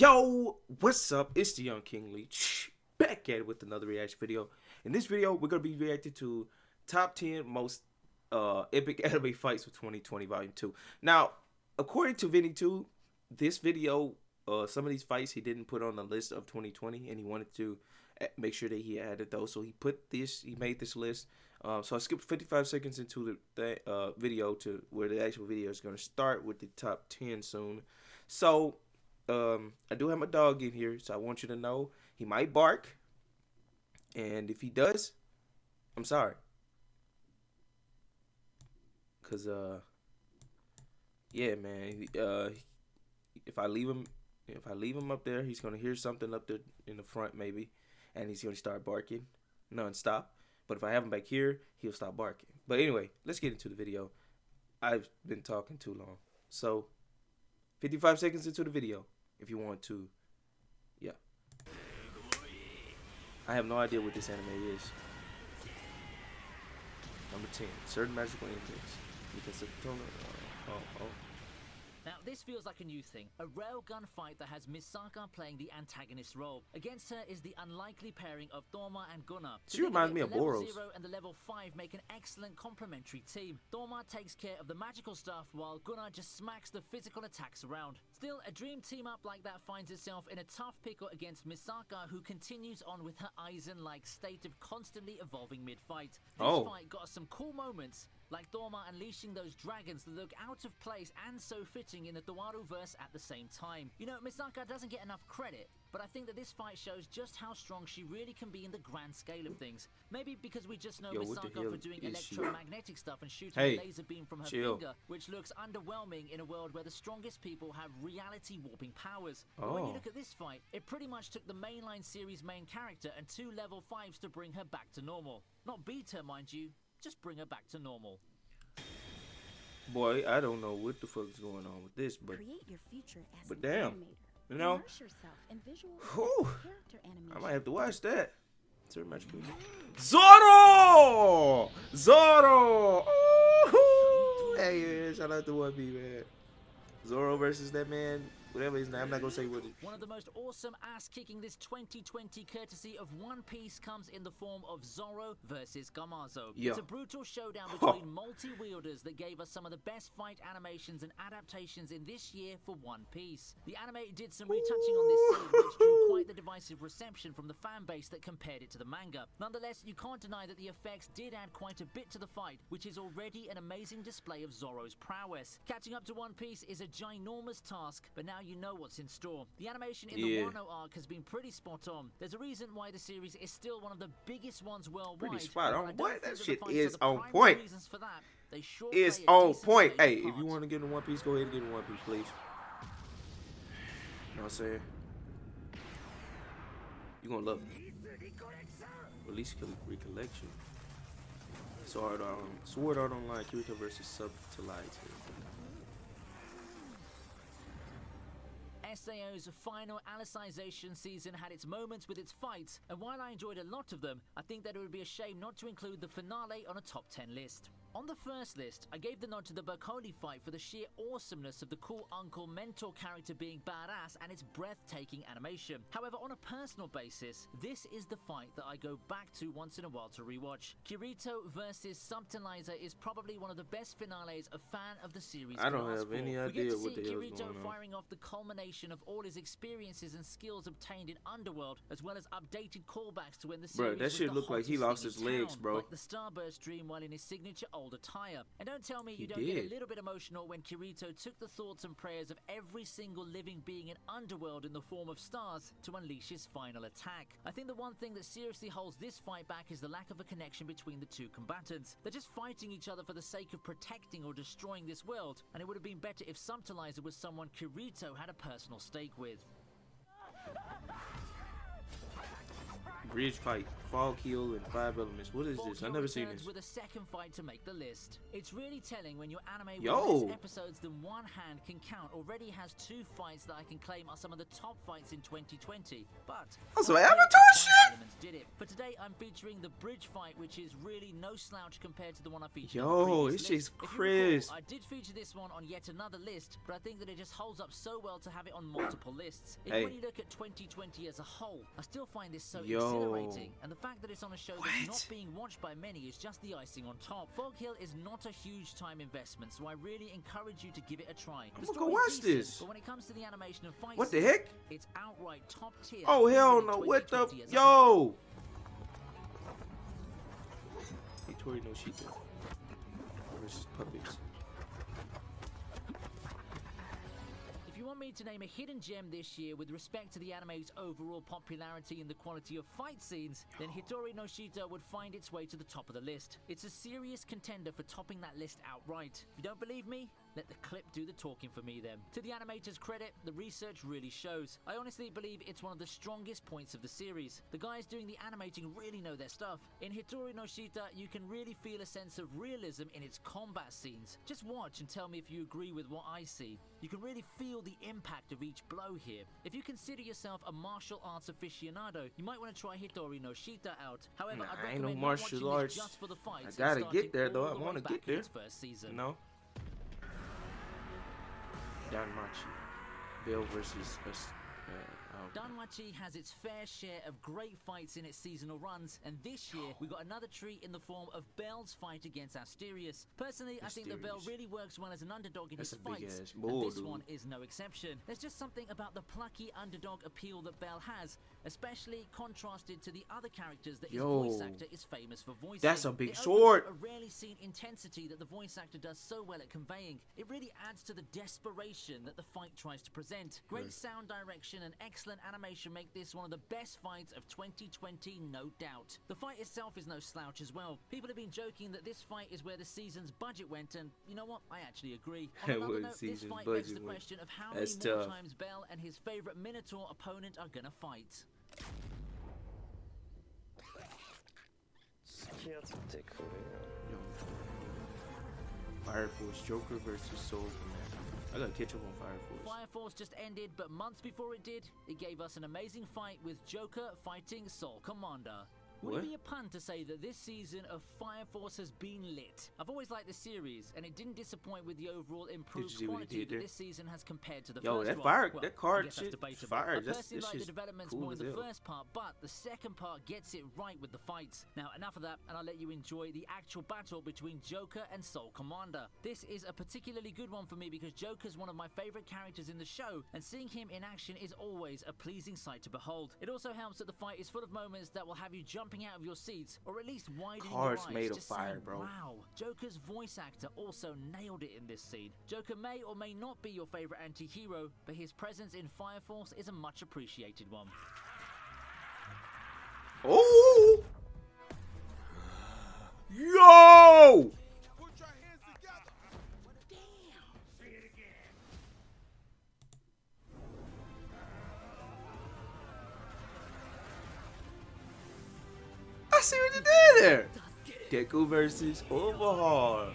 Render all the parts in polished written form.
Yo, what's up? It's the young KingLee back at it with another reaction video. In this video, we're gonna be reacting to top 10 most epic anime fights of 2020 Volume 2. Now, according to Vinny 2, this video, some of these fights he didn't put on the list of 2020, and he wanted to make sure that he added those. So he made this list. So I skipped 55 seconds into the video to where the actual video is gonna start with the top 10 soon. So I do have my dog in here, so I want you to know he might bark, and if he does, I'm sorry, cause yeah, man, if I leave him up there, he's gonna hear something up there in the front maybe, and he's gonna start barking nonstop. But if I have him back here, he'll stop barking. But anyway, let's get into the video. I've been talking too long, so 55 seconds into the video. If you want to, yeah. I have no idea what this anime is. Number 10, certain magical index. Because of Now, this feels like a new thing. A railgun fight that has Misaka playing the antagonist role. Against her is the unlikely pairing of Thorma and Gunnar. She reminds me of level Boros. 0 and the level 5 make an excellent complementary team. Thorma takes care of the magical stuff while Gunnar just smacks the physical attacks around. Still, a dream team up like that finds itself in a tough pickle against Misaka, who continues on with her Aizen-like state of constantly evolving mid-fight. This fight got us some cool moments, like Thorma unleashing those dragons that look out of place and so fitting in the Dowaru-verse at the same time. You know, Misaka doesn't get enough credit, but I think that this fight shows just how strong she really can be in the grand scale of things. Maybe because we just know Misaka for doing electromagnetic stuff and shooting a laser beam from her finger, which looks underwhelming in a world where the strongest people have reality warping powers. But when you look at this fight, it pretty much took the mainline series main character and 2 level 5s to bring her back to normal. Not beat her, mind you, just bring her back to normal. Boy, I don't know what the fuck is going on with this, but create your future as but an damn, animator. you know, Immerse yourself in visual character animation. I might have to watch that. Zoro! Zoro! Ooh, hey, shout out to 1B, man. Zoro versus that man, whatever his name. I'm not gonna say what it. One of the most awesome ass-kicking this 2020 courtesy of One Piece comes in the form of Zoro versus Gamazo. Yeah. It's a brutal showdown between multi-wielders that gave us some of the best fight animations and adaptations in this year for One Piece. The anime did some retouching on this scene, which drew quite the divisive reception from the fan base that compared it to the manga. Nonetheless, you can't deny that the effects did add quite a bit to the fight, which is already an amazing display of Zoro's prowess. Catching up to One Piece is a ginormous task, but now you know what's in store. The animation in the Wano arc has been pretty spot on. There's a reason why the series is still one of the biggest ones worldwide. Pretty spot on. What? That shit is is on point. It's on point. Hey, if you want to get in One Piece, go ahead and get in One Piece, please. You know what I'm saying? You're gonna love it. Release Recollection. Sword Art Online, Kirito versus Substantiality. SAO's final Alicization season had its moments with its fights, and while I enjoyed a lot of them, I think that it would be a shame not to include the finale on a top 10 list. On the first list, I gave the nod to the Berkoli fight for the sheer awesomeness of the cool uncle mentor character being badass and its breathtaking animation. However, on a personal basis, this is the fight that I go back to once in a while to rewatch. Kirito versus Subtilizer is probably one of the best finales a fan of the series I don't can ask have any for. idea what the We get hell to is see going Kirito on. firing off the culmination of all his experiences and skills obtained in Underworld, as well as updated callbacks to when the series Bro, that shit looked like he lost his legs, bro. like the Starburst dream while in his signature old attire. And don't tell me you don't get a little bit emotional when Kirito took the thoughts and prayers of every single living being in Underworld in the form of stars to unleash his final attack. I think the one thing that seriously holds this fight back is the lack of a connection between the two combatants. They're just fighting each other for the sake of protecting or destroying this world, and it would have been better if Subtilizer was someone Kirito had a personal stake with. Bridge fight, fog heal, and 5 elements. What is this? I've never seen this. With a second fight to make the list. It's really telling when your anime with Yo. less episodes than one hand can count already has 2 fights that I can claim are some of the top fights in 2020. But Also, only Avatar the fight shit? elements did it. For today, I'm featuring the bridge fight, which is really no slouch compared to the one I featured. Yo, on the previous this shit's list. If you crisp. recall, I did feature this one on yet another list, but I think that it just holds up so well to have it on multiple lists. If Hey. when you look at 2020 as a whole, I still find this so Yo. exhilarating, and the fact that it's on a show that's not What? being watched by many is just the icing on top. Fog Hill is not a huge time investment, so I really encourage you to give it a try. I'm The gonna go story's watch decent, this. but when it comes to the animation and fight What the scenes, heck? it's outright top tier. Oh, hell even no. in What the? 2020 as a whole. Yo! Hitori no Shika versus puppets. If you want me to name a hidden gem this year with respect to the anime's overall popularity and the quality of fight scenes, then Hitori no Shita would find its way to the top of the list. It's a serious contender for topping that list outright. If you don't believe me, let the clip do the talking for me then. To the animator's credit, the research really shows. I honestly believe it's one of the strongest points of the series. The guys doing the animating really know their stuff. In Hitori no Shita, you can really feel a sense of realism in its combat scenes. Just watch and tell me if you agree with what I see. You can really feel the impact of each blow here. If you consider yourself a martial arts aficionado, you might want to try Hitori no Shita out. However, Nah, I'd I ain't no recommend not martial watching arts. this just for the fights. I and gotta starting get there, though. all I the way wanna back get in there. its first season. No. Danmachi. Bill versus us. Danmachi has its fair share of great fights in its seasonal runs, and this year we got another treat in the form of Bell's fight against Asterius. Personally, I think that Bell Asterius. really works well as an underdog in That's his a big fights, ass and bull, this dude. one is no exception. There's just something about the plucky underdog appeal that Bell has, especially contrasted to the other characters that his Yo. voice actor is famous for voicing. That's a big It opens sword. up a rarely seen intensity that the voice actor does so well at conveying. It really adds to the desperation that the fight tries to present. Great Right. sound direction and excellent animation make this one of the best fights of 2020, no doubt. The fight itself is no slouch as well. People have been joking that this fight is where the season's budget went, and you know what? I actually agree. On Where another the note, this season's fight begs budget the went. question of how That's many more tough. times Bell and his favorite Minotaur opponent are gonna fight. Fire Force Joker versus Soul Commander. I gotta catch up on Fire Force. Fire Force just ended, but months before it did, it gave us an amazing fight with Joker fighting Soul Commander. Would What? it be a pun to say that this season of Fire Force has been lit? I've always liked the series, and it didn't disappoint with the overall improved see what he quality did that there? this season has compared to the Yo, first that one. fire- Well, that card I guess that's shit, debatable. fire. I That's personally like the shit's developments cool more in as the hell. first part, but the second part gets it right with the fights. Now, enough of that, and I'll let you enjoy the actual battle between Joker and Soul Commander. This is a particularly good one for me because Joker's one of my favorite characters in the show, and seeing him in action is always a pleasing sight to behold. It also helps that the fight is full of moments that will have you jumping out of your seats, or at least widening Cards your eyes, made of just fire, saying, bro. Wow, Joker's voice actor also nailed it in this scene. Joker may or may not be your favorite anti-hero, but his presence in Fire Force is a much appreciated one. Oh! Yo! Put your hands together. I see what you did there. Deku versus Overhaul.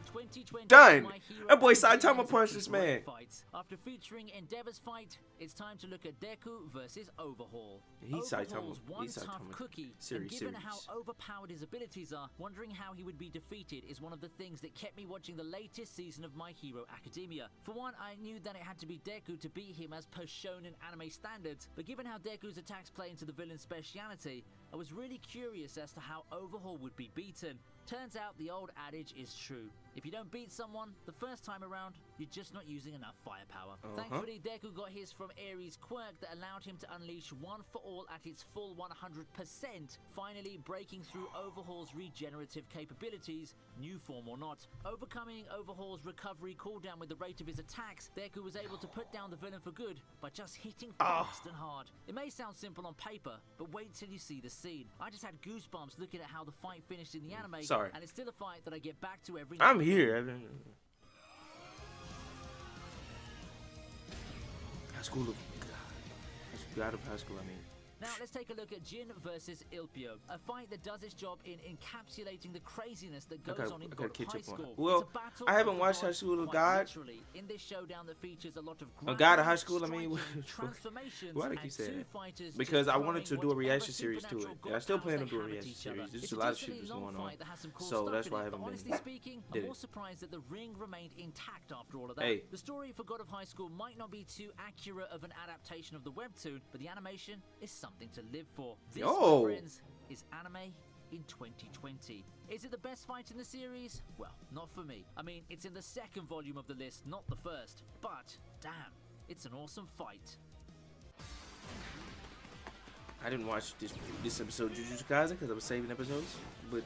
2020 Done. My Hero That boy Academia Saitama has punched some this great man. fights. After featuring Endeavor's fight, it's time to look at Deku versus Overhaul. He's Overhaul's Saitama- one he's tough Saitama cookie, series. and given how overpowered his abilities are, wondering how he would be defeated is one of the things that kept me watching the latest season of My Hero Academia. For one, I knew that it had to be Deku to beat him as per shonen anime standards, but given how Deku's attacks play into the villain's speciality, I was really curious as to how Overhaul would be beaten. Turns out the old adage is true. If you don't beat someone the first time around, you're just not using enough firepower. Thankfully, Deku got his from Ares' quirk that allowed him to unleash One for All at its full 100%, finally breaking through Overhaul's regenerative capabilities, new form or not. Overcoming Overhaul's recovery cooldown with the rate of his attacks, Deku was able to put down the villain for good by just hitting fast and hard. It may sound simple on paper, but wait till you see the scene. I just had goosebumps looking at how the fight finished in the anime, Sorry. and it's still a fight that I get back to every I'm now here. High school of God of high school. I mean, Now let's take a look at Jin versus Ilpio, a fight that does its job in encapsulating the craziness that goes on in God of High School. Well, It's a battle I haven't of the watched High gods, School of quite God. literally, in this showdown that features a lot of God of High grappling, School, I mean, striking, transformations, why do I and keep saying two that? fighters Because just I wanted to throwing do a whatever reaction series to it. supernatural Yeah, I still god plan on powers doing a they have at reaction each other. series. There's It's a lot of decently shit that's long going on. fight that has some cool So stuff that's in why I it, haven't but been honestly speaking, I'm did more it. surprised that the ring remained intact after all of that. Hey. The story for God of High School might not be too accurate of an adaptation of the webtoon, but the animation is something to live for. This, Yo. my friends, is anime in 2020. Is it the best fight in the series? Well, not for me. I mean, it's in the second volume of the list, not the first. But, damn, it's an awesome fight. I didn't watch this episode of Jujutsu Kaisen because I was saving episodes, but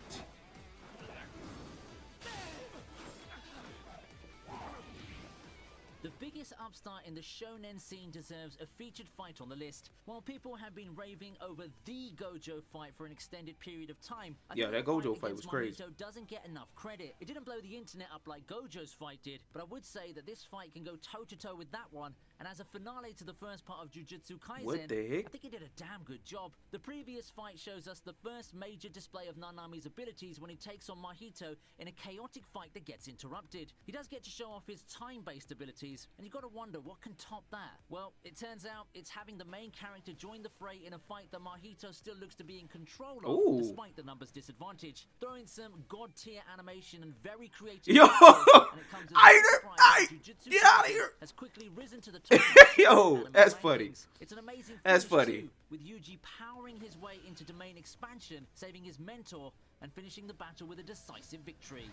The biggest upstart in the shonen scene deserves a featured fight on the list. While people have been raving over the Gojo fight for an extended period of time, I Yeah, think that the Gojo fight against was crazy. Mahito doesn't get enough credit. It didn't blow the internet up like Gojo's fight did, but I would say that this fight can go toe-to-toe with that one, and as a finale to the first part of Jujutsu Kaisen, What the heck? I think it did a damn good job. The previous fight shows us the first major display of Nanami's abilities when he takes on Mahito in a chaotic fight that gets interrupted. He does get to show off his time-based abilities, and you gotta wonder what can top that. Well, it turns out it's having the main character join the fray in a fight that Mahito still looks to be in control of, Ooh. despite the numbers disadvantage. Throwing some god-tier animation and very creative Yo, visuals, and it comes as no surprise that Jujutsu get outta Kaisen here. has quickly risen to the top of the Yo, anime that's rankings. funny. It's an amazing That's finish funny. too, with Yuji powering his way into domain expansion, saving his mentor, and finishing the battle with a decisive victory.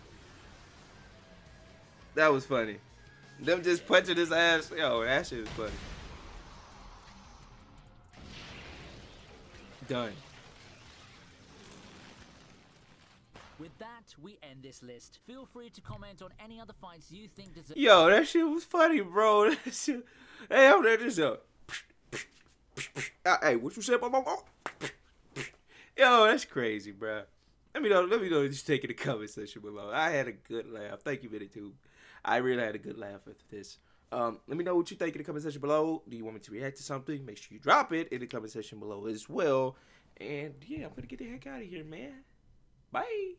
that was funny. Them just punching his ass. Yo, that shit was funny. Done. With that, we end this list. Feel free to comment on any other fights you think deserve. Yo, that shit was funny, bro. That shit. Hey, I'm there just hey, what you said about my mom? Yo, that's crazy, bro. Let me know what you take in the comment section below. I had a good laugh. Thank you, Minitube. I really had a good laugh after this. Let me know what you think in the comment section below. Do you want me to react to something? Make sure you drop it in the comment section below as well. And yeah, I'm gonna get the heck out of here, man. Bye.